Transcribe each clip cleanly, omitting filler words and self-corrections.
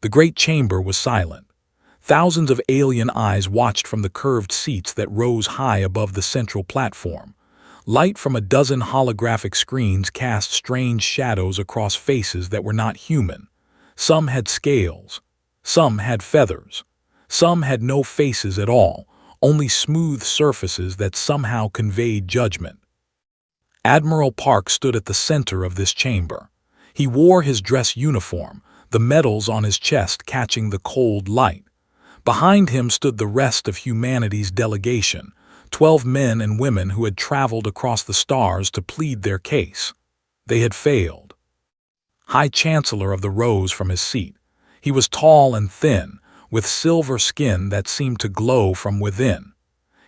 The great chamber was silent. Thousands of alien eyes watched from the curved seats that rose high above the central platform. Light from a dozen holographic screens cast strange shadows across faces that were not human. Some had scales. Some had feathers. Some had no faces at all, only smooth surfaces that somehow conveyed judgment. Admiral Park stood at the center of this chamber. He wore his dress uniform, the medals on his chest catching the cold light. Behind him stood the rest of humanity's delegation, 12 men and women who had traveled across the stars to plead their case. They had failed. High Chancellor of the rose from his seat. He was tall and thin, with silver skin that seemed to glow from within.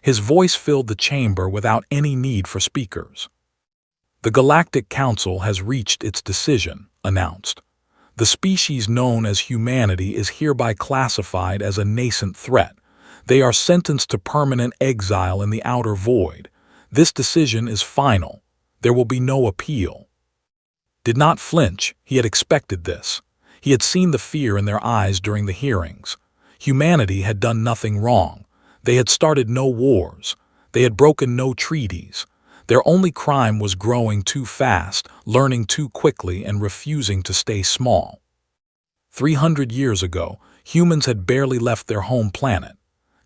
His voice filled the chamber without any need for speakers. "The Galactic Council has reached its decision," announced. "The species known as humanity is hereby classified as a nascent threat. They are sentenced to permanent exile in the outer void. This decision is final. There will be no appeal." Did not flinch. He had expected this. He had seen the fear in their eyes during the hearings. Humanity had done nothing wrong. They had started no wars. They had broken no treaties. Their only crime was growing too fast, learning too quickly, and refusing to stay small. 300 years ago, humans had barely left their home planet.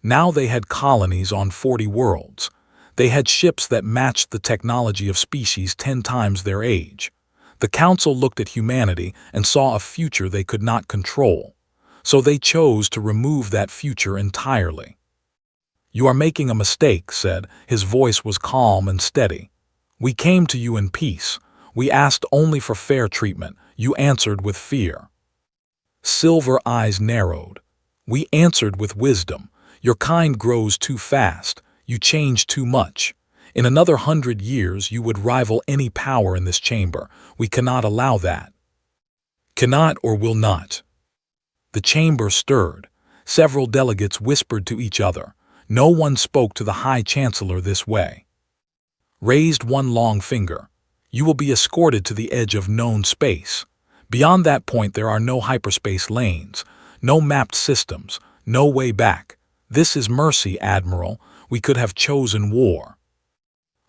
Now they had colonies on 40 worlds. They had ships that matched the technology of species 10 times their age. The Council looked at humanity and saw a future they could not control. So they chose to remove that future entirely. "You are making a mistake," said. His voice was calm and steady. "We came to you in peace. We asked only for fair treatment. You answered with fear." Silver eyes narrowed. "We answered with wisdom. Your kind grows too fast. You change too much. In another 100 years you would rival any power in this chamber. We cannot allow that." "Cannot or will not." The chamber stirred. Several delegates whispered to each other. No one spoke to the High Chancellor this way. Raised one long finger. "You will be escorted to the edge of known space. Beyond that point there are no hyperspace lanes, no mapped systems, no way back. This is mercy, Admiral. We could have chosen war."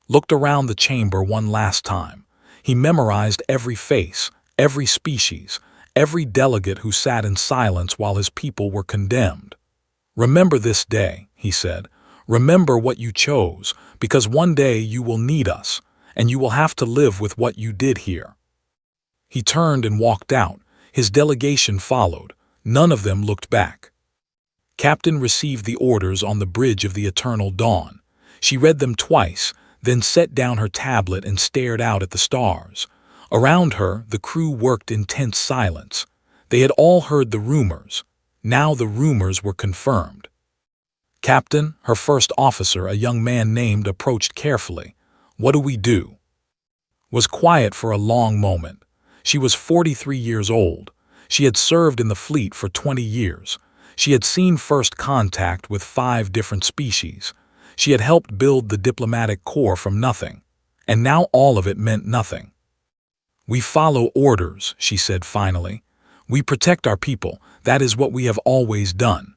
Looked around the chamber one last time. He memorized every face, every species, every delegate who sat in silence while his people were condemned. "Remember this day," he said. "Remember what you chose, because one day you will need us, and you will have to live with what you did here." He turned and walked out. His delegation followed. None of them looked back. Captain received the orders on the bridge of the Eternal Dawn. She read them twice, then set down her tablet and stared out at the stars. Around her, the crew worked in tense silence. They had all heard the rumors. Now the rumors were confirmed. "Captain," her first officer, a young man named, approached carefully. "What do we do?" Was quiet for a long moment. She was 43 years old. She had served in the fleet for 20 years. She had seen first contact with 5 different species. She had helped build the diplomatic corps from nothing. And now all of it meant nothing. "We follow orders," she said finally. "We protect our people. That is what we have always done."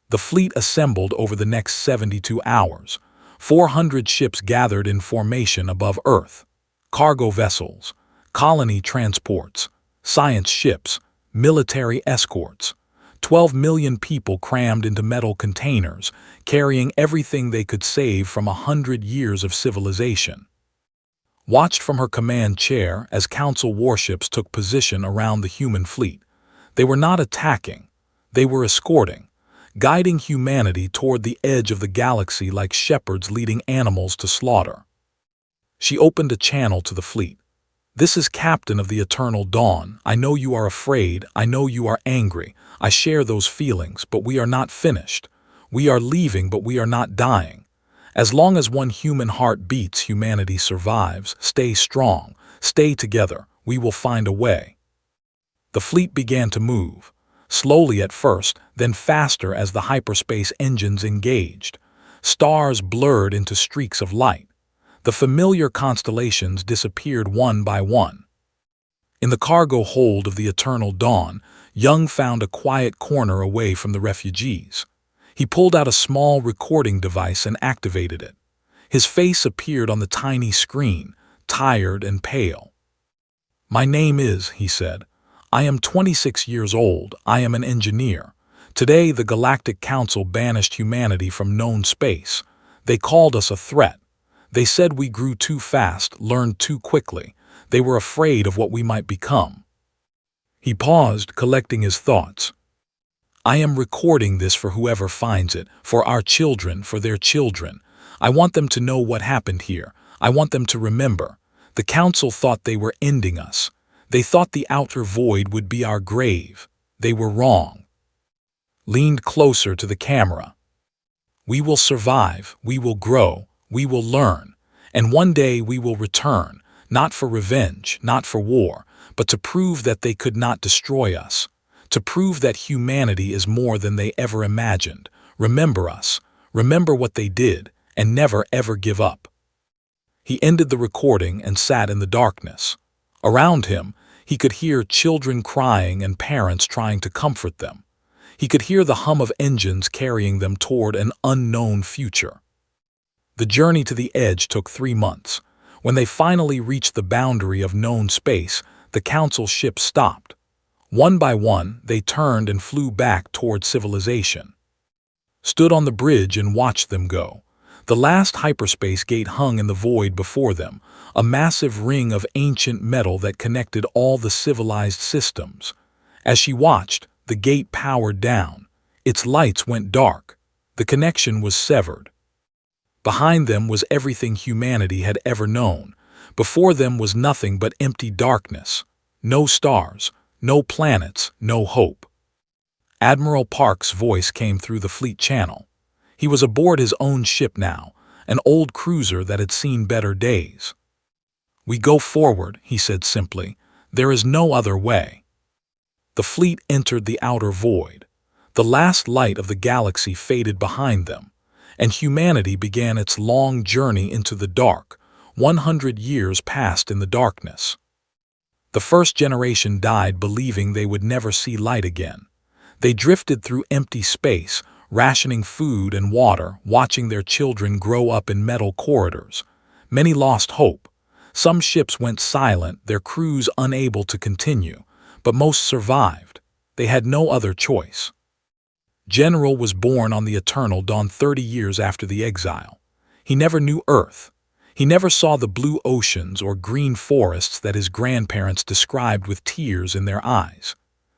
The fleet assembled over the next 72 hours. 400 ships gathered in formation above Earth. Cargo vessels, colony transports, science ships, military escorts. 12 million people crammed into metal containers, carrying everything they could save from 100 years of civilization. Watched from her command chair as Council warships took position around the human fleet. They were not attacking. They were escorting, guiding humanity toward the edge of the galaxy like shepherds leading animals to slaughter. She opened a channel to the fleet. "This is Captain of the Eternal Dawn. I know you are afraid. I know you are angry. I share those feelings, but we are not finished. We are leaving, but we are not dying. As long as one human heart beats, humanity survives. Stay strong. Stay together. We will find a way." The fleet began to move. Slowly at first, then faster as the hyperspace engines engaged. Stars blurred into streaks of light. The familiar constellations disappeared one by one. In the cargo hold of the Eternal Dawn, Young found a quiet corner away from the refugees. He pulled out a small recording device and activated it. His face appeared on the tiny screen, tired and pale. "My name is," he said. "I am 26 years old. I am an engineer. Today the Galactic Council banished humanity from known space. They called us a threat. They said we grew too fast, learned too quickly. They were afraid of what we might become." He paused, collecting his thoughts. "I am recording this for whoever finds it, for our children, for their children. I want them to know what happened here. I want them to remember. The council thought they were ending us. They thought the outer void would be our grave. They were wrong." Leaned closer to the camera. "We will survive, we will grow, we will learn, and one day we will return, not for revenge, not for war, but to prove that they could not destroy us, to prove that humanity is more than they ever imagined. Remember us, remember what they did, and never ever give up." He ended the recording and sat in the darkness. Around him, he could hear children crying and parents trying to comfort them. He could hear the hum of engines carrying them toward an unknown future. The journey to the edge took 3 months. When they finally reached the boundary of known space, the council ships stopped. One by one, they turned and flew back toward civilization. Stood on the bridge and watched them go. The last hyperspace gate hung in the void before them, a massive ring of ancient metal that connected all the civilized systems. As she watched, the gate powered down. Its lights went dark. The connection was severed. Behind them was everything humanity had ever known. Before them was nothing but empty darkness. No stars, no planets, no hope. Admiral Park's voice came through the fleet channel. He was aboard his own ship now, an old cruiser that had seen better days. "We go forward," he said simply. "There is no other way." The fleet entered the outer void. The last light of the galaxy faded behind them, and humanity began its long journey into the dark. 100 years passed in the darkness. The first generation died believing they would never see light again. They drifted through empty space, rationing food and water, watching their children grow up in metal corridors. Many lost hope. Some ships went silent, their crews unable to continue, but most survived. They had no other choice. General was born on the Eternal Dawn 30 years after the exile. He never knew Earth. He never saw the blue oceans or green forests that his grandparents described with tears in their eyes.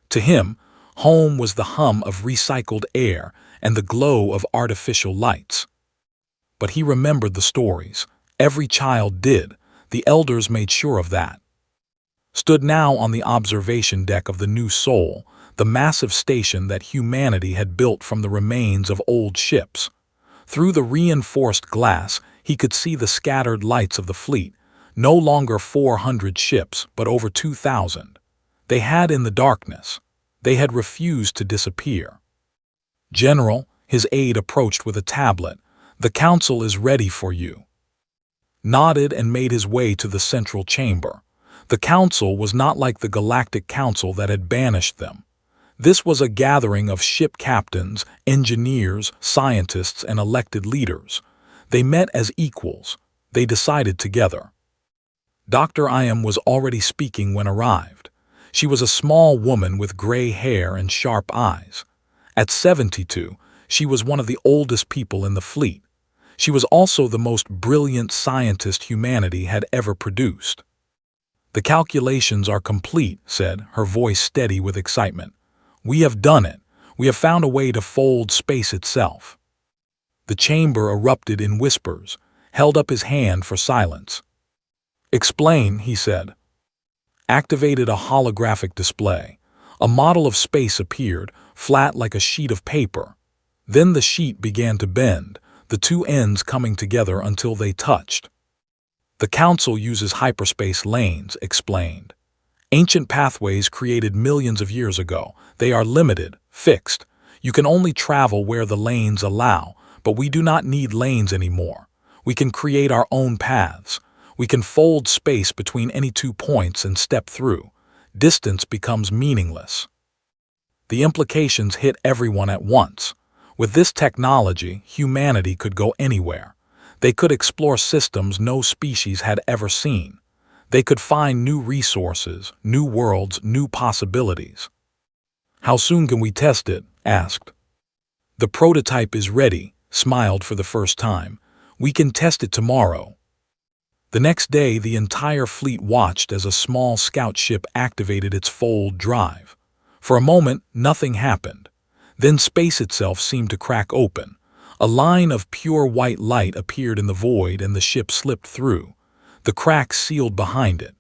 To him, home was the hum of recycled air and the glow of artificial lights. But he remembered the stories. Every child did. The elders made sure of that. Stood now on the observation deck of the New Sol, the massive station that humanity had built from the remains of old ships. Through the reinforced glass, he could see the scattered lights of the fleet, no longer 400 ships, but over 2,000. They had in the darkness. They had refused to disappear. "General," his aide approached with a tablet, "the council is ready for you." Nodded and made his way to the central chamber. The council was not like the Galactic Council that had banished them. This was a gathering of ship captains, engineers, scientists, and elected leaders. They met as equals. They decided together. Dr. Iam was already speaking when arrived. She was a small woman with gray hair and sharp eyes. At 72, she was one of the oldest people in the fleet. She was also the most brilliant scientist humanity had ever produced. "The calculations are complete," said, her voice steady with excitement. "We have done it. We have found a way to fold space itself." The chamber erupted in whispers, held up his hand for silence. "Explain," he said. Activated a holographic display. A model of space appeared, flat like a sheet of paper. Then the sheet began to bend, the two ends coming together until they touched. "The Council uses hyperspace lanes," explained. "Ancient pathways created millions of years ago. They are limited, fixed. You can only travel where the lanes allow, but we do not need lanes anymore. We can create our own paths. We can fold space between any 2 points and step through. Distance becomes meaningless." The implications hit everyone at once. With this technology, humanity could go anywhere. They could explore systems no species had ever seen. They could find new resources, new worlds, new possibilities. "How soon can we test it?" asked. "The prototype is ready," smiled for the first time. "We can test it tomorrow." The next day, the entire fleet watched as a small scout ship activated its fold drive. For a moment, nothing happened. Then space itself seemed to crack open. A line of pure white light appeared in the void and the ship slipped through. The crack sealed behind it.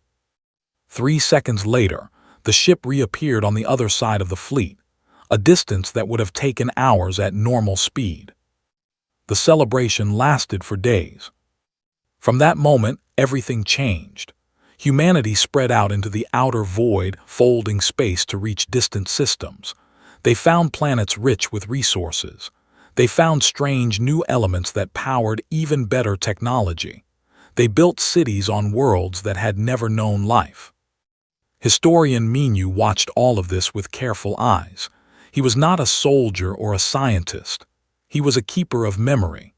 3 seconds later, the ship reappeared on the other side of the fleet, a distance that would have taken hours at normal speed. The celebration lasted for days. From that moment, everything changed. Humanity spread out into the outer void, folding space to reach distant systems. They found planets rich with resources. They found strange new elements that powered even better technology. They built cities on worlds that had never known life. Historian Minu watched all of this with careful eyes. He was not a soldier or a scientist. He was a keeper of memory.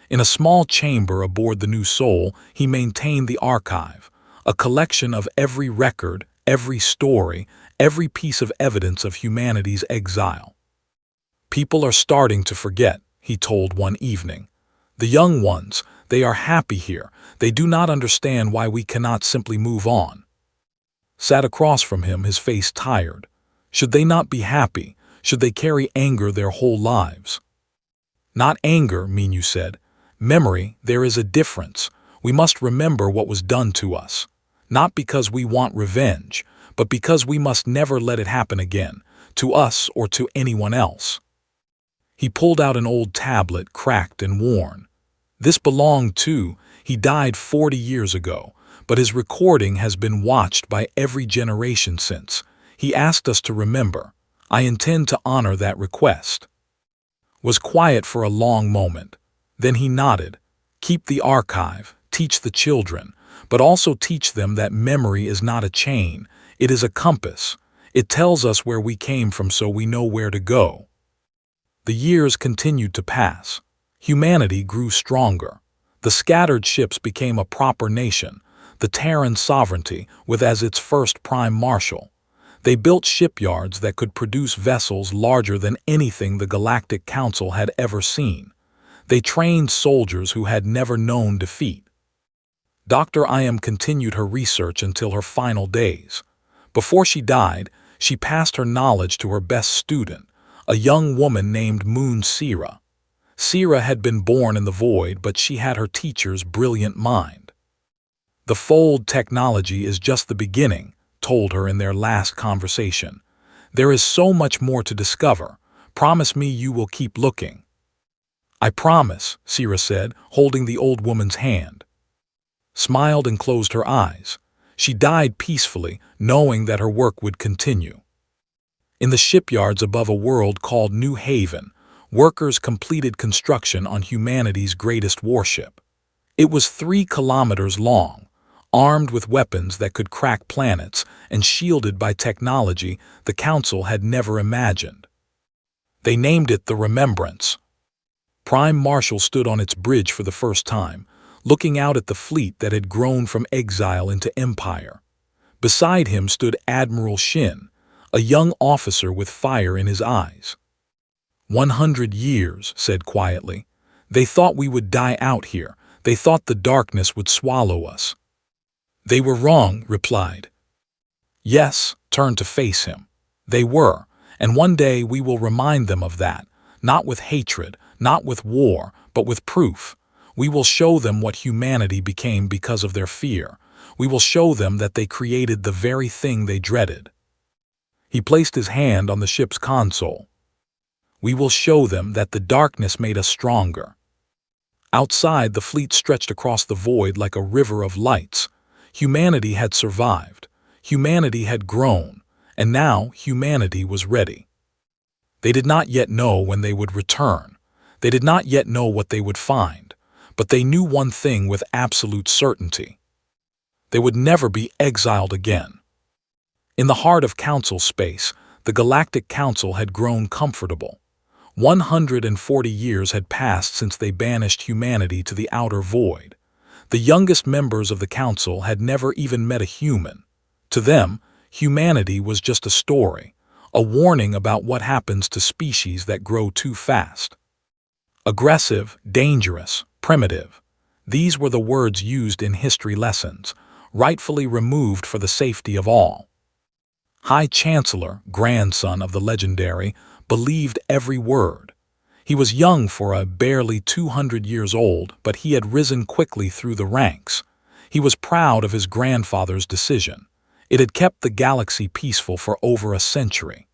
In a small chamber aboard the New Soul, he maintained the archive, a collection of every record, every story, every piece of evidence of humanity's exile. "People are starting to forget," he told one evening. "The young ones, they are happy here. They do not understand why we cannot simply move on." Sat across from him, his face tired. Should they not be happy? Should they carry anger their whole lives? "Not anger," Minu said. "Memory, there is a difference. We must remember what was done to us. Not because we want revenge, but because we must never let it happen again, to us or to anyone else." He pulled out an old tablet, cracked and worn. This belonged to, he died 40 years ago, but his recording has been watched by every generation since. He asked us to remember. I intend to honor that request. Was quiet for a long moment. Then he nodded. "Keep the archive, teach the children, but also teach them that memory is not a chain, it is a compass. It tells us where we came from so we know where to go." The years continued to pass. Humanity grew stronger. The scattered ships became a proper nation, the Terran sovereignty with as its first prime marshal. They built shipyards that could produce vessels larger than anything the Galactic Council had ever seen. They trained soldiers who had never known defeat. Dr. Iam continued her research until her final days. Before she died, she passed her knowledge to her best student, a young woman named Moon Sira. Sira had been born in the void, but she had her teacher's brilliant mind. "The fold technology is just the beginning," told her in their last conversation. "There is so much more to discover. Promise me you will keep looking." "I promise," Sira said, holding the old woman's hand. Smiled and closed her eyes. She died peacefully, knowing that her work would continue. In the shipyards above a world called New Haven, workers completed construction on humanity's greatest warship. It was 3 kilometers long, armed with weapons that could crack planets and shielded by technology the Council had never imagined. They named it the Remembrance. Prime Marshal stood on its bridge for the first time, looking out at the fleet that had grown from exile into empire. Beside him stood Admiral Shin, a young officer with fire in his eyes. 100 years, said quietly. They thought we would die out here. They thought the darkness would swallow us. They were wrong, replied. Yes, turned to face him. They were, and one day we will remind them of that, not with hatred, not with war, but with proof. We will show them what humanity became because of their fear. We will show them that they created the very thing they dreaded. He placed his hand on the ship's console. We will show them that the darkness made us stronger. Outside, the fleet stretched across the void like a river of lights. Humanity had survived. Humanity had grown. And now humanity was ready. They did not yet know when they would return. They did not yet know what they would find. But they knew one thing with absolute certainty. They would never be exiled again. In the heart of Council space, The Galactic Council had grown comfortable. 140 years had passed since they banished humanity to the outer void. The youngest members of the council had never even met a human. To them, humanity was just a story, a warning about what happens to species that grow too fast. Aggressive, dangerous, primitive. These were the words used in history lessons, rightfully removed for the safety of all. High Chancellor, grandson of the legendary, believed every word. He was young for a barely 200 years old, but he had risen quickly through the ranks. He was proud of his grandfather's decision. It had kept the galaxy peaceful for over a century.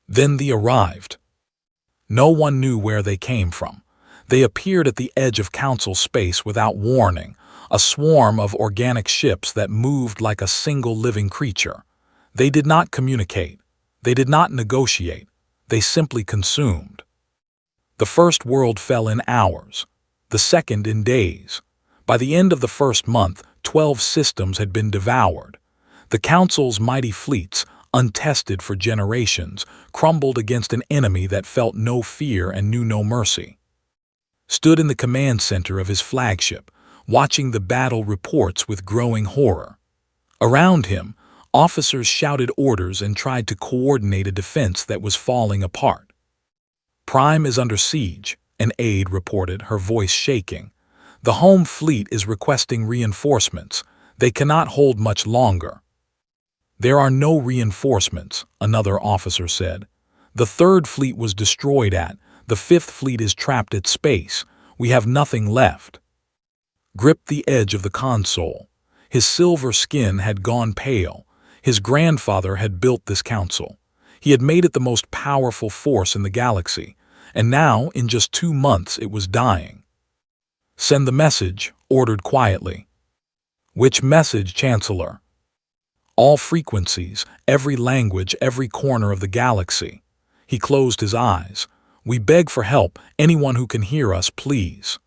Then they arrived. No one knew where they came from. They appeared at the edge of Council space without warning, a swarm of organic ships that moved like a single living creature. They did not communicate. They did not negotiate. They simply consumed. The first world fell in hours, the second in days. By the end of the first month, 12 systems had been devoured. The Council's mighty fleets, untested for generations, crumbled against an enemy that felt no fear and knew no mercy. Stood in the command center of his flagship, watching the battle reports with growing horror. Around him, officers shouted orders and tried to coordinate a defense that was falling apart. "Prime is under siege," an aide reported, her voice shaking. "The home fleet is requesting reinforcements. They cannot hold much longer." "There are no reinforcements," another officer said. "The third fleet was destroyed the fifth fleet is trapped at space. We have nothing left." Gripped the edge of the console. His silver skin had gone pale. His grandfather had built this council. He had made it the most powerful force in the galaxy, and now, in just 2 months, it was dying. "Send the message," ordered quietly. "Which message, Chancellor?" "All frequencies, every language, every corner of the galaxy." He closed his eyes. "We beg for help, anyone who can hear us, please."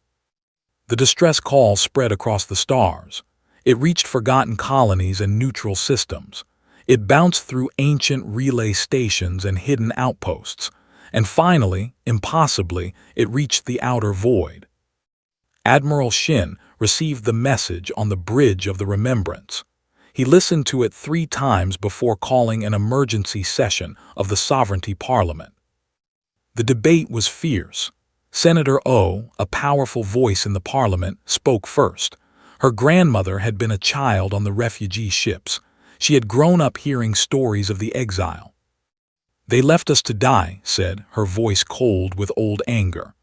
The distress call spread across the stars. It reached forgotten colonies and neutral systems. It bounced through ancient relay stations and hidden outposts. And finally, impossibly, it reached the outer void. Admiral Shin received the message on the bridge of the Remembrance. He listened to it 3 times before calling an emergency session of the Sovereignty Parliament. The debate was fierce. Senator O, a powerful voice in the parliament, spoke first. Her grandmother had been a child on the refugee ships. She had grown up hearing stories of the exile. "They left us to die," said, her voice cold with old anger.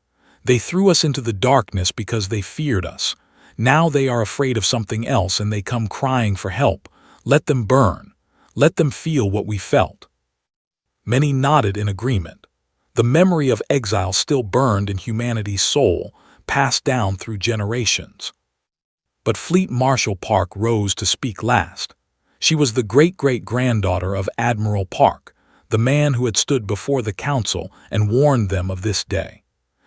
"They threw us into the darkness because they feared us. Now they are afraid of something else and they come crying for help. Let them burn. Let them feel what we felt." Many nodded in agreement. The memory of exile still burned in humanity's soul, passed down through generations. But Fleet Marshal Park rose to speak last. She was the great-great-granddaughter of Admiral Park, the man who had stood before the council and warned them of this day.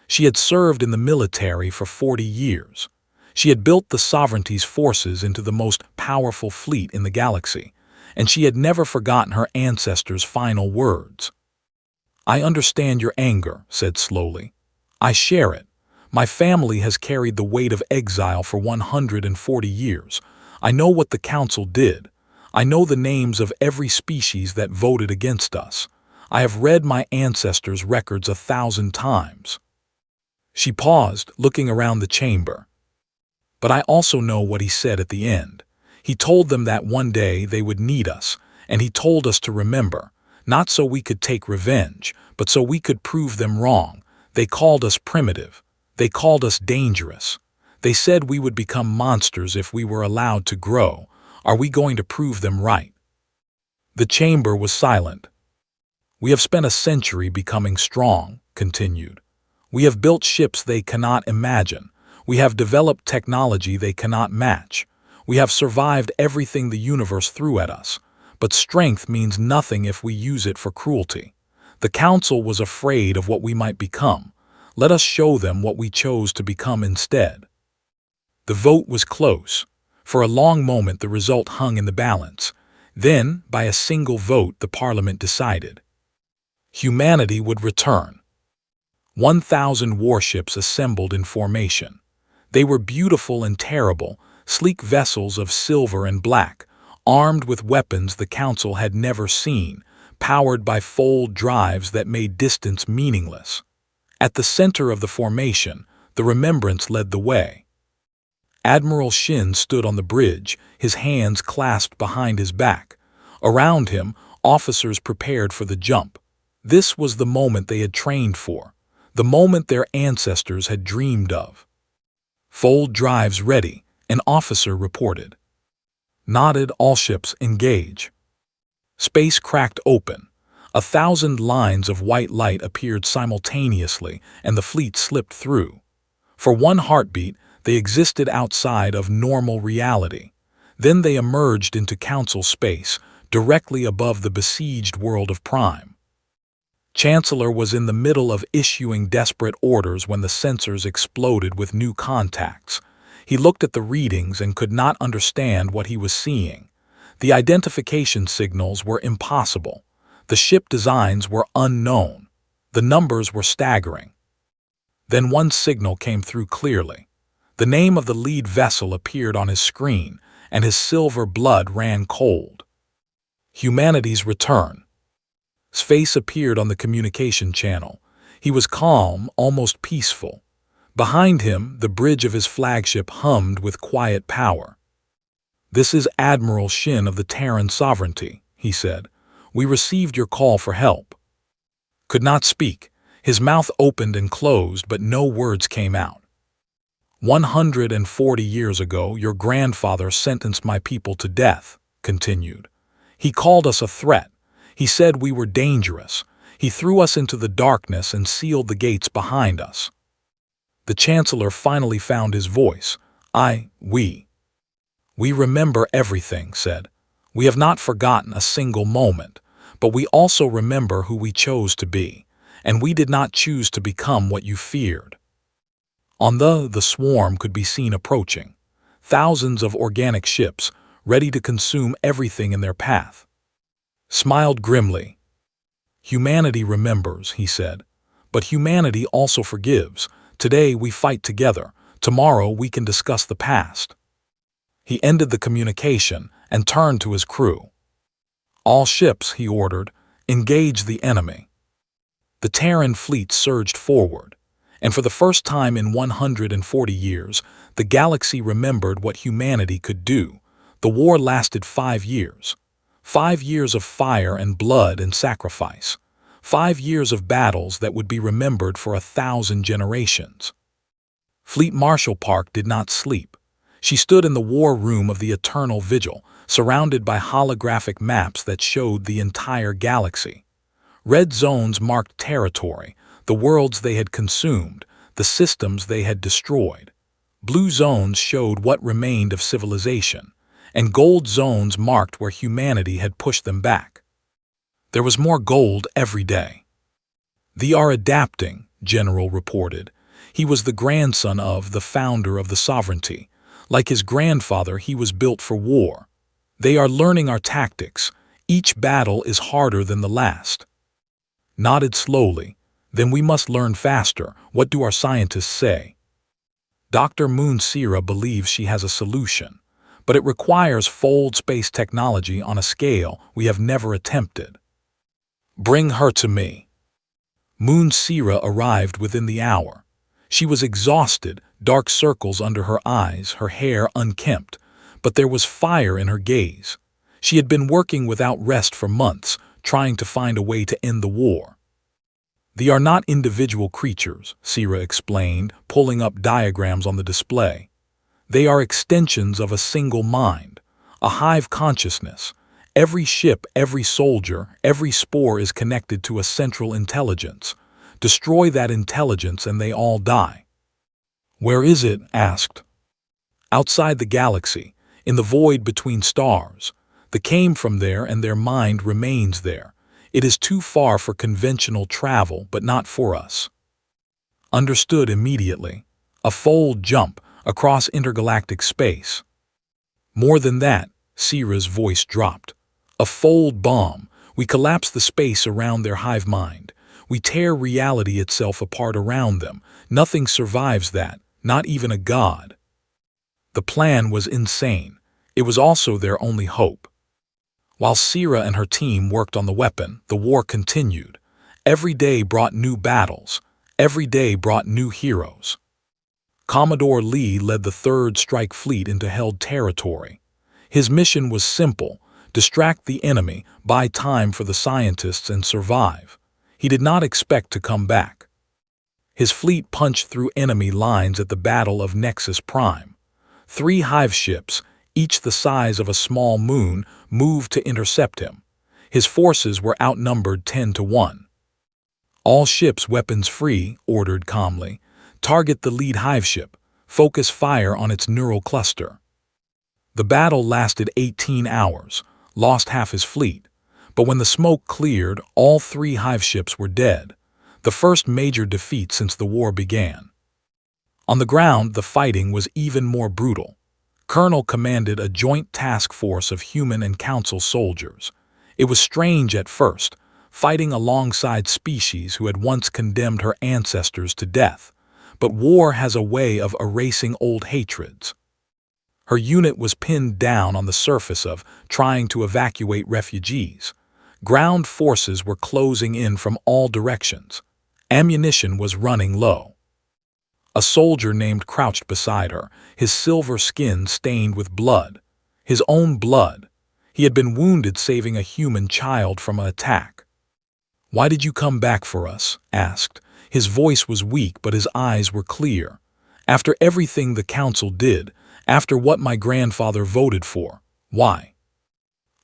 She had served in the military for 40 years. She had built the Sovereignty's forces into the most powerful fleet in the galaxy, and she had never forgotten her ancestors' final words. "I understand your anger," said slowly. "I share it. My family has carried the weight of exile for 140 years. I know what the council did. I know the names of every species that voted against us. I have read my ancestors' records 1,000 times." She paused, looking around the chamber. "But I also know what he said at the end. He told them that one day they would need us, and he told us to remember. Not so we could take revenge, but so we could prove them wrong. They called us primitive. They called us dangerous. They said we would become monsters if we were allowed to grow. Are we going to prove them right?" The chamber was silent. "We have spent a century becoming strong," continued. "We have built ships they cannot imagine. We have developed technology they cannot match. We have survived everything the universe threw at us. But strength means nothing if we use it for cruelty. The council was afraid of what we might become. Let us show them what we chose to become instead." The vote was close. For a long moment the result hung in the balance. Then, by a single vote, the parliament decided. Humanity would return. 1,000 warships assembled in formation. They were beautiful and terrible, sleek vessels of silver and black, armed with weapons the Council had never seen, powered by fold drives that made distance meaningless. At the center of the formation, the Remembrance led the way. Admiral Shin stood on the bridge, his hands clasped behind his back. Around him, officers prepared for the jump. This was the moment they had trained for, the moment their ancestors had dreamed of. "Fold drives ready," an officer reported. Nodded, "all ships engage." Space cracked open. 1,000 lines of white light appeared simultaneously, and the fleet slipped through. For one heartbeat, they existed outside of normal reality. Then they emerged into Council space, directly above the besieged world of Prime. Chancellor was in the middle of issuing desperate orders when the sensors exploded with new contacts. He looked at the readings and could not understand what he was seeing. The identification signals were impossible. The ship designs were unknown. The numbers were staggering. Then one signal came through clearly. The name of the lead vessel appeared on his screen, and his silver blood ran cold. Humanity's return. Space appeared on the communication channel. He was calm, almost peaceful. Behind him, the bridge of his flagship hummed with quiet power. "This is Admiral Shin of the Terran Sovereignty," he said. "We received your call for help." Could not speak. His mouth opened and closed, but no words came out. 140 years ago, your grandfather sentenced my people to death," continued. "He called us a threat. He said we were dangerous. He threw us into the darkness and sealed the gates behind us." The Chancellor finally found his voice. We remember everything," said. "We have not forgotten a single moment, but we also remember who we chose to be, and we did not choose to become what you feared." On the swarm could be seen approaching. Thousands of organic ships, ready to consume everything in their path. Smiled grimly. "Humanity remembers," he said. "But humanity also forgives. Today we fight together. Tomorrow we can discuss the past." He ended the communication and turned to his crew. "All ships," he ordered, "engage the enemy." The Terran fleet surged forward, and for the first time in 140 years, the galaxy remembered what humanity could do. The war lasted 5 years. 5 years of fire and blood and sacrifice. 5 years of battles that would be remembered for 1,000 generations. Fleet Marshal Park did not sleep. She stood in the war room of the Eternal Vigil, surrounded by holographic maps that showed the entire galaxy. Red zones marked territory, the worlds they had consumed, the systems they had destroyed. Blue zones showed what remained of civilization, and gold zones marked where humanity had pushed them back. There was more gold every day. "They are adapting," General reported. He was the grandson of the founder of the sovereignty. Like his grandfather, he was built for war. "They are learning our tactics. Each battle is harder than the last." Nodded slowly. "Then we must learn faster. What do our scientists say?" Dr. Moon Sira believes she has a solution, but it requires fold space technology on a scale we have never attempted. "Bring her to me." Moon Sira arrived within the hour. She was exhausted, dark circles under her eyes, her hair unkempt, but there was fire in her gaze. She had been working without rest for months, trying to find a way to end the war. "They are not individual creatures," Sira explained, pulling up diagrams on the display. "They are extensions of a single mind, a hive consciousness. Every ship, every soldier, every spore is connected to a central intelligence. Destroy that intelligence and they all die." "Where is it?" asked. "Outside the galaxy, in the void between stars. They came from there and their mind remains there. It is too far for conventional travel, but not for us." Understood immediately. A fold jump across intergalactic space. More than that, Sira's voice dropped. A fold bomb. We collapse the space around their hive mind. We tear reality itself apart around them. Nothing survives that, not even a god. The plan was insane. It was also their only hope. While Sira and her team worked on the weapon, the war continued. Every day brought new battles. Every day brought new heroes. Commodore Lee led the Third Strike Fleet into held territory. His mission was simple: distract the enemy, buy time for the scientists, and survive. He did not expect to come back. His fleet punched through enemy lines at the Battle of Nexus Prime. 3 hive ships, each the size of a small moon, moved to intercept him. His forces were outnumbered 10-1. "All ships weapons-free," ordered calmly. "Target the lead hive ship. Focus fire on its neural cluster." The battle lasted 18 hours, lost half his fleet. But when the smoke cleared, all 3 hive ships were dead. The first major defeat since the war began. On the ground, the fighting was even more brutal. Colonel commanded a joint task force of human and council soldiers. It was strange at first, fighting alongside species who had once condemned her ancestors to death. But war has a way of erasing old hatreds. Her unit was pinned down on the surface of trying to evacuate refugees. Ground forces were closing in from all directions. Ammunition was running low. A soldier named crouched beside her, his silver skin stained with blood. His own blood. He had been wounded saving a human child from an attack. "Why did you come back for us?" asked. His voice was weak, but his eyes were clear. "After everything the council did, after what my grandfather voted for, why?"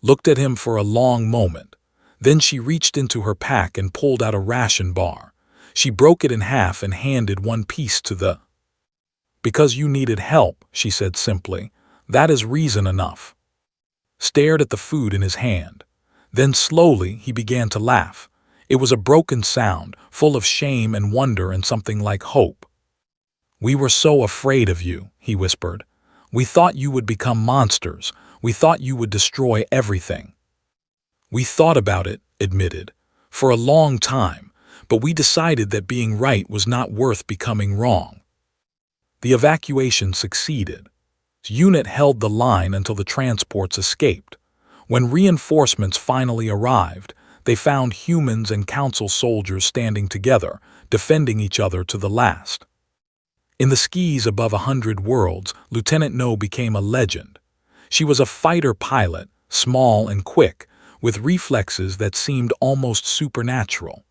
Looked at him for a long moment. Then she reached into her pack and pulled out a ration bar. She broke it in half and handed one piece to the... "Because you needed help," she said simply. "That is reason enough." Stared at the food in his hand. Then slowly he began to laugh. It was a broken sound, full of shame and wonder and something like hope. "We were so afraid of you," he whispered. "We thought you would become monsters. We thought you would destroy everything." "We thought about it," admitted, "for a long time, but we decided that being right was not worth becoming wrong." The evacuation succeeded. His unit held the line until the transports escaped. When reinforcements finally arrived, they found humans and council soldiers standing together, defending each other to the last. In the skies above 100 worlds, Lieutenant No became a legend. She was a fighter pilot, small and quick, with reflexes that seemed almost supernatural.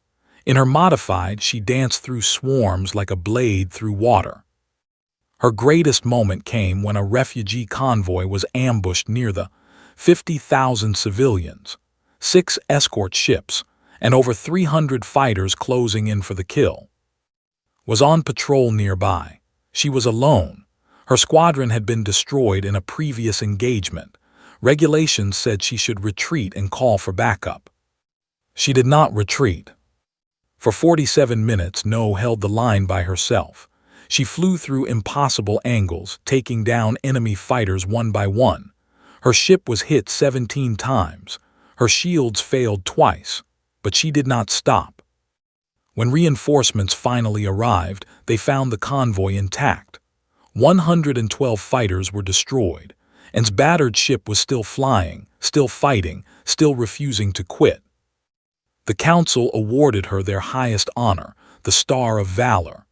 In her modified, she danced through swarms like a blade through water. Her greatest moment came when a refugee convoy was ambushed near the 50,000 civilians, 6 escort ships, and over 300 fighters closing in for the kill. Was on patrol nearby. She was alone. Her squadron had been destroyed in a previous engagement. Regulations said she should retreat and call for backup. She did not retreat. For 47 minutes, No held the line by herself. She flew through impossible angles, taking down enemy fighters one by one. Her ship was hit 17 times. Her shields failed twice, but she did not stop. When reinforcements finally arrived, they found the convoy intact. 112 fighters were destroyed, and its battered ship was still flying, still fighting, still refusing to quit. The council awarded her their highest honor, the Star of Valor.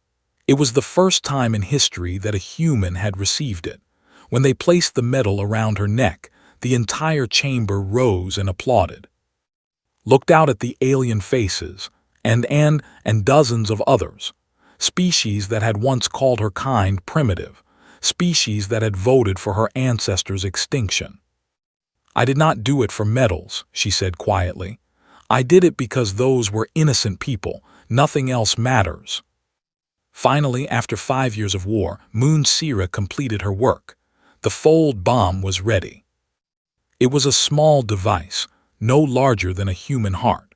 It was the first time in history that a human had received it. When they placed the medal around her neck, the entire chamber rose and applauded. Looked out at the alien faces, and dozens of others. Species that had once called her kind primitive. Species that had voted for her ancestors' extinction. "I did not do it for medals," she said quietly. "I did it because those were innocent people. Nothing else matters." Finally, after 5 years of war, Moon Sira completed her work. The fold bomb was ready. It was a small device, no larger than a human heart,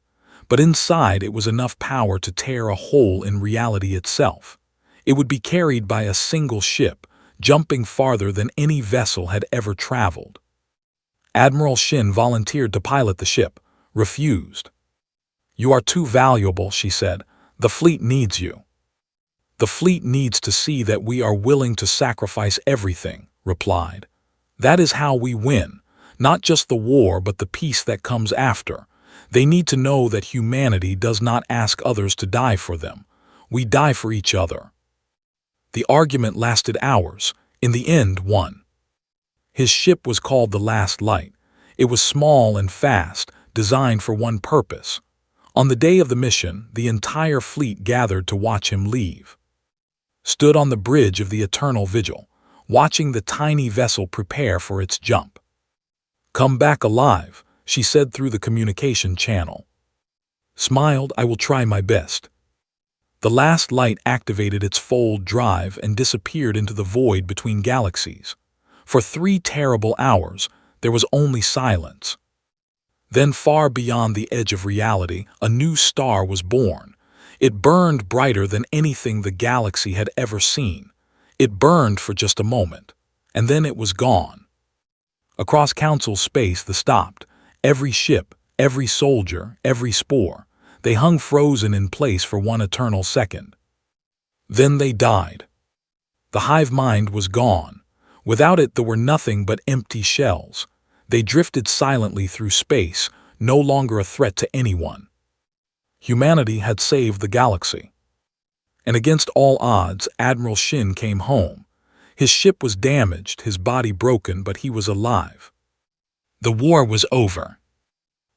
but inside it was enough power to tear a hole in reality itself. It would be carried by a single ship, jumping farther than any vessel had ever traveled. Admiral Shin volunteered to pilot the ship, refused. "You are too valuable," she said. "The fleet needs you." "The fleet needs to see that we are willing to sacrifice everything," replied. "That is how we win, not just the war but the peace that comes after. They need to know that humanity does not ask others to die for them. We die for each other." The argument lasted hours. In the end, won. His ship was called the Last Light. It was small and fast, designed for one purpose. On the day of the mission, the entire fleet gathered to watch him leave. Stood on the bridge of the Eternal Vigil, watching the tiny vessel prepare for its jump. "Come back alive," she said through the communication channel. Smiled, "I will try my best." The Last Light activated its fold drive and disappeared into the void between galaxies. For 3 terrible hours, there was only silence. Then far beyond the edge of reality, a new star was born. It burned brighter than anything the galaxy had ever seen. It burned for just a moment, and then it was gone. Across Council space, they stopped. Every ship, every soldier, every spore. They hung frozen in place for one eternal second. Then they died. The hive mind was gone. Without it, there were nothing but empty shells. They drifted silently through space, no longer a threat to anyone. Humanity had saved the galaxy. And against all odds, Admiral Shin came home. His ship was damaged, his body broken, but he was alive. The war was over.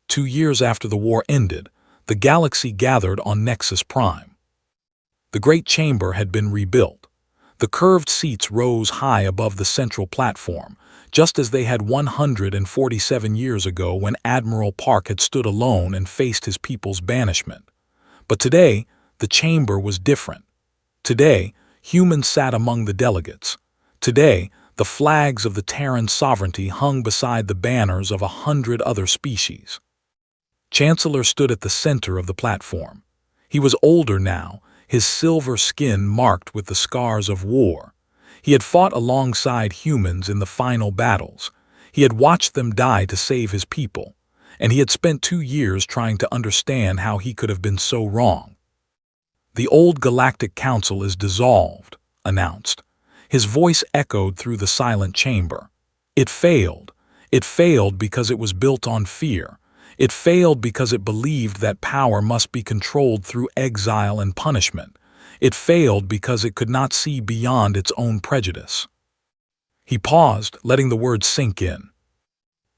2 years after the war ended, the galaxy gathered on Nexus Prime. The Great Chamber had been rebuilt. The curved seats rose high above the central platform, just as they had 147 years ago when Admiral Park had stood alone and faced his people's banishment. But today, the chamber was different. Today, humans sat among the delegates. Today, the flags of the Terran sovereignty hung beside the banners of 100 other species. Chancellor stood at the center of the platform. He was older now, his silver skin marked with the scars of war. He had fought alongside humans in the final battles. He had watched them die to save his people, and he had spent 2 years trying to understand how he could have been so wrong. "The old Galactic Council is dissolved," announced. His voice echoed through the silent chamber. It failed. It failed because it was built on fear. It failed because it believed that power must be controlled through exile and punishment. It failed because it could not see beyond its own prejudice. He paused, letting the words sink in.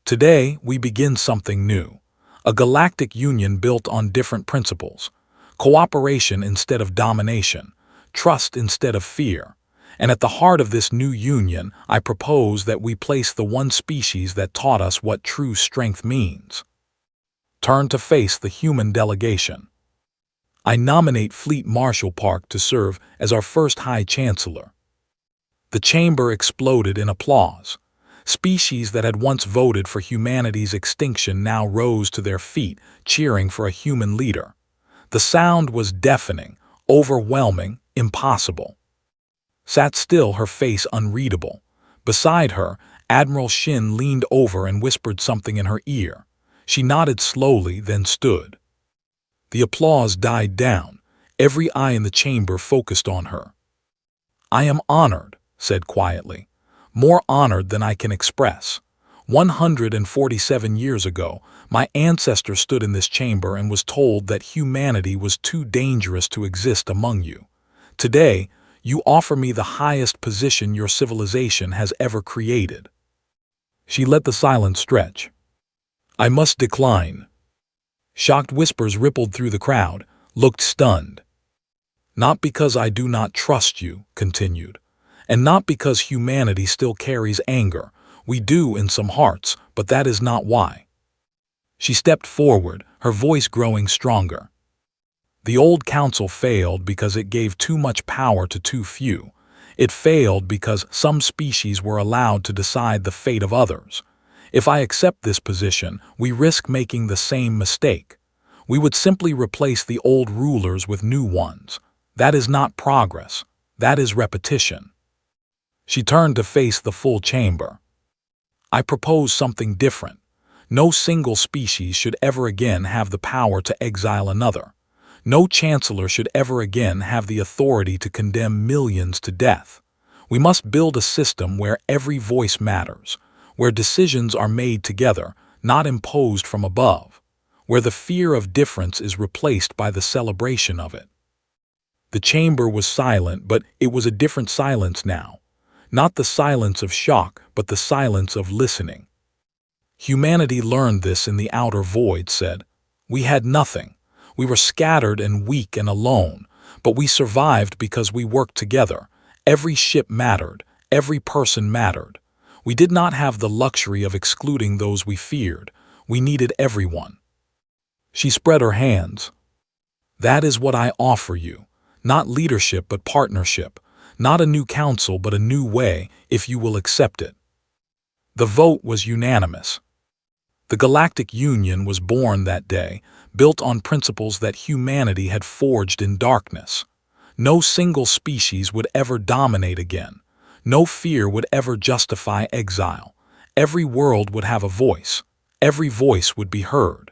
"Today, we begin something new. A galactic union built on different principles. Cooperation instead of domination. Trust instead of fear. And at the heart of this new union, I propose that we place the one species that taught us what true strength means." Turned to face the human delegation. "I nominate Fleet Marshal Park to serve as our first High Chancellor." The chamber exploded in applause. Species that had once voted for humanity's extinction now rose to their feet, cheering for a human leader. The sound was deafening, overwhelming, impossible. Sat still, her face unreadable. Beside her, Admiral Shin leaned over and whispered something in her ear. She nodded slowly, then stood. The applause died down. Every eye in the chamber focused on her. "I am honored," said quietly. "More honored than I can express. 147 years ago, my ancestor stood in this chamber and was told that humanity was too dangerous to exist among you. Today, you offer me the highest position your civilization has ever created." She let the silence stretch. "I must decline." Shocked whispers rippled through the crowd, looked stunned. "Not because I do not trust you," continued, "and not because humanity still carries anger. We do in some hearts, but that is not why." She stepped forward, her voice growing stronger. "The old council failed because it gave too much power to too few. It failed because some species were allowed to decide the fate of others. If I accept this position, we risk making the same mistake. We would simply replace the old rulers with new ones. That is not progress. That is repetition." She turned to face the full chamber. "I propose something different. No single species should ever again have the power to exile another. No chancellor should ever again have the authority to condemn millions to death. We must build a system where every voice matters, where decisions are made together, not imposed from above, where the fear of difference is replaced by the celebration of it. The chamber was silent, but it was a different silence now. Not the silence of shock, but the silence of listening. Humanity learned this in the outer void, said. We had nothing. We were scattered and weak and alone, but we survived because we worked together. Every ship mattered. Every person mattered. We did not have the luxury of excluding those we feared. We needed everyone. She spread her hands. That is what I offer you. Not leadership, but partnership. Not a new council, but a new way, if you will accept it. The vote was unanimous. The Galactic Union was born that day, built on principles that humanity had forged in darkness. No single species would ever dominate again. No fear would ever justify exile. Every world would have a voice. Every voice would be heard.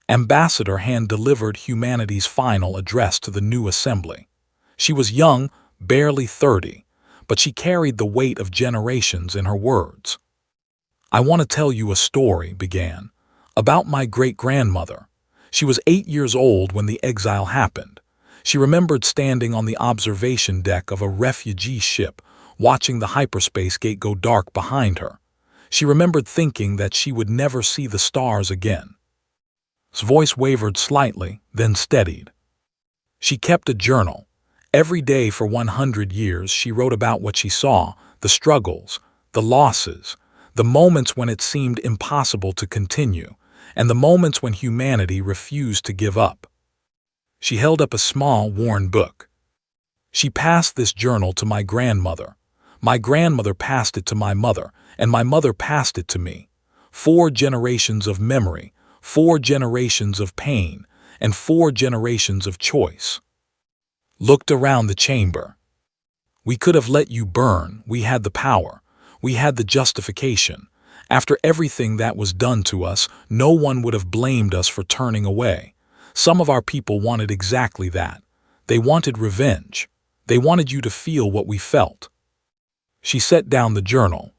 Ambassador hand-delivered humanity's final address to the new assembly. She was young, barely 30, but she carried the weight of generations in her words. I want to tell you a story, began, about my great-grandmother. She was 8 years old when the exile happened. She remembered standing on the observation deck of a refugee ship, watching the hyperspace gate go dark behind her. She remembered thinking that she would never see the stars again. His voice wavered slightly, then steadied. She kept a journal. Every day for 100 years she wrote about what she saw, the struggles, the losses, the moments when it seemed impossible to continue, and the moments when humanity refused to give up. She held up a small, worn book. She passed this journal to my grandmother. My grandmother passed it to my mother, and my mother passed it to me. 4 generations of memory, 4 generations of pain, and 4 generations of choice. Looked around the chamber. We could have let you burn. We had the power. We had the justification. After everything that was done to us, no one would have blamed us for turning away. Some of our people wanted exactly that. They wanted revenge. They wanted you to feel what we felt. She set down the journal.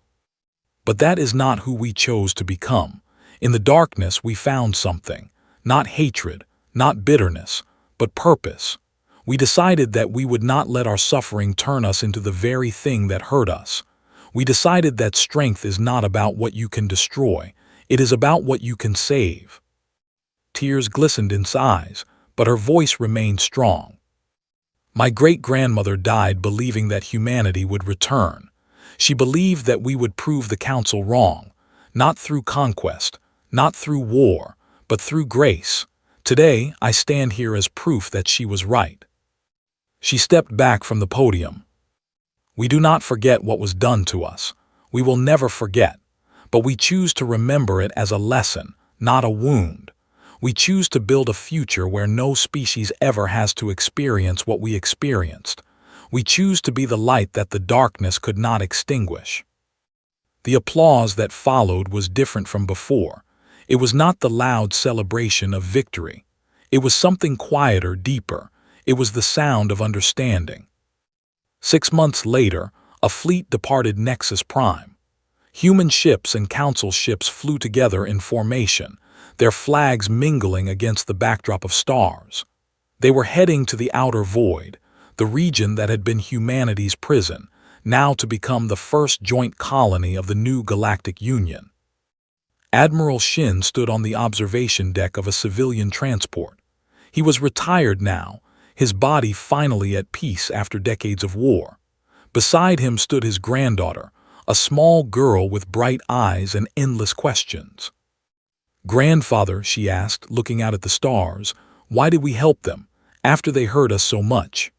But that is not who we chose to become. In the darkness we found something. Not hatred, not bitterness, but purpose. We decided that we would not let our suffering turn us into the very thing that hurt us. We decided that strength is not about what you can destroy. It is about what you can save. Tears glistened in his eyes, but her voice remained strong. My great-grandmother died believing that humanity would return. She believed that we would prove the council wrong, not through conquest, not through war, but through grace. Today, I stand here as proof that she was right. She stepped back from the podium. We do not forget what was done to us. We will never forget, but we choose to remember it as a lesson, not a wound. We choose to build a future where no species ever has to experience what we experienced. We choose to be the light that the darkness could not extinguish. The applause that followed was different from before. It was not the loud celebration of victory. It was something quieter, deeper. It was the sound of understanding. 6 months later, a fleet departed Nexus Prime. Human ships and council ships flew together in formation, their flags mingling against the backdrop of stars. They were heading to the outer void, the region that had been humanity's prison, now to become the first joint colony of the new Galactic Union. Admiral Shin stood on the observation deck of a civilian transport. He was retired now, his body finally at peace after decades of war. Beside him stood his granddaughter, a small girl with bright eyes and endless questions. "Grandfather," she asked, looking out at the stars, "why did we help them, after they hurt us so much?"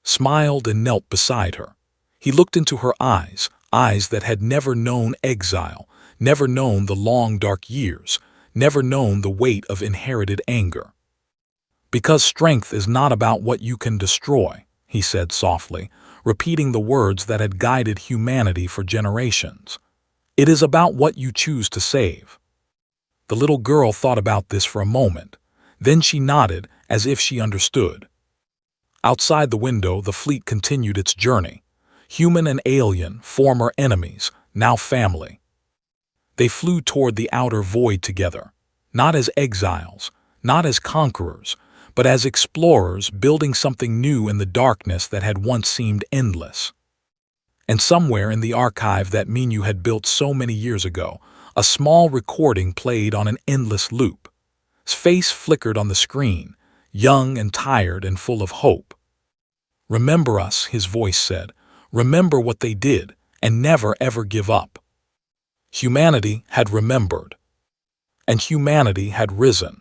Smiled and knelt beside her. He looked into her eyes, eyes that had never known exile, never known the long dark years, never known the weight of inherited anger. "Because strength is not about what you can destroy," he said softly, repeating the words that had guided humanity for generations. "It is about what you choose to save." The little girl thought about this for a moment. Then she nodded as if she understood. Outside the window, the fleet continued its journey. Human and alien, former enemies, now family. They flew toward the outer void together, not as exiles, not as conquerors, but as explorers building something new in the darkness that had once seemed endless. And somewhere in the archive that Minu had built so many years ago, a small recording played on an endless loop. His face flickered on the screen, young and tired and full of hope. "Remember us," his voice said. "Remember what they did, and never ever give up." Humanity had remembered, and humanity had risen.